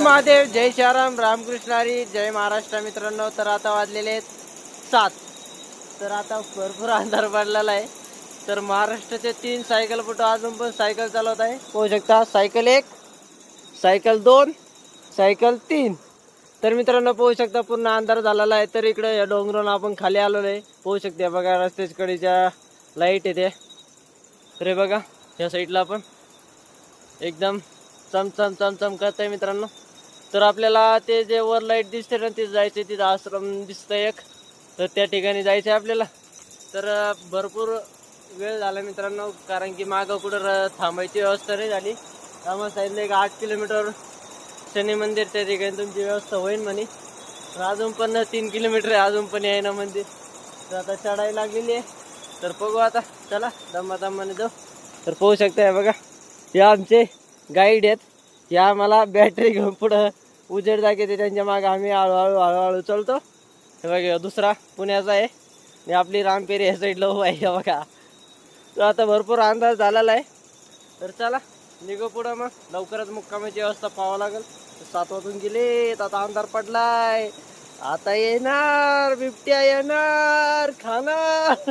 महादेव, जय श्रीराम, रामकृष्ण हरी, जय महाराष्ट्र मित्रांनो. तर आता वाजलेले आहेत 7. तर आता भरपूर अंधार पडलेला आहे. तर महाराष्ट्राचे 3 सायकलपटू अजून पण सायकल चालवत आहे. पाहू शकता, सायकल 1, सायकल 2, सायकल 3. तर मित्रांनो पाहू शकता पूर्ण अंधार झालेला आहे. तर इकडे या डोंगरावरून आपण खाली आलेलो आहे. पाहू शकता बघा रस्त्याच्या कडेच्या लाईट येते. तर हे बघा या साईडला आपण एकदम चमचम चमचम करत आहे मित्रांनो. तर आपल्याला ते जे वर लाईट दिसते ना ते जायचे, तिथं आश्रम दिसतंय एक. तर त्या ठिकाणी जायचं आहे आपल्याला. तर भरपूर वेळ झाला मित्रांनो, कारण की मागं कुठं थांबायची व्यवस्था नाही झाली. आम्हाला सांगितलं एक 8 किलोमीटर शनी मंदिर त्या ठिकाणी तुमची व्यवस्था होईल म्हणे. तर अजून पण 3 किलोमीटर आहे, अजून पण आहे ना मंदिर. तर आता चढाई लागलेली आहे. तर बघू आता, चला दमाने जाऊ. तर पाहू शकता बघा हे आमचे गाईड आहेत. या आम्हाला बॅटरी घेऊन पुढं उजेड दाखवते, त्यांच्या मागे आम्ही हळूहळू चालतो. हे बघा दुसरा पुण्याचा आहे आणि आपली रामपेरी या साईडला उभा आहे बघा. तर आता भरपूर अंदाज झालेला आहे. तर चला निघू पुढं, मग लवकरच मुक्कामाची व्यवस्था पाहावं लागेल. 7 वाजून गेले, आता अंधार पडलाय. आता येणार बिबट्या, येणार खाणार.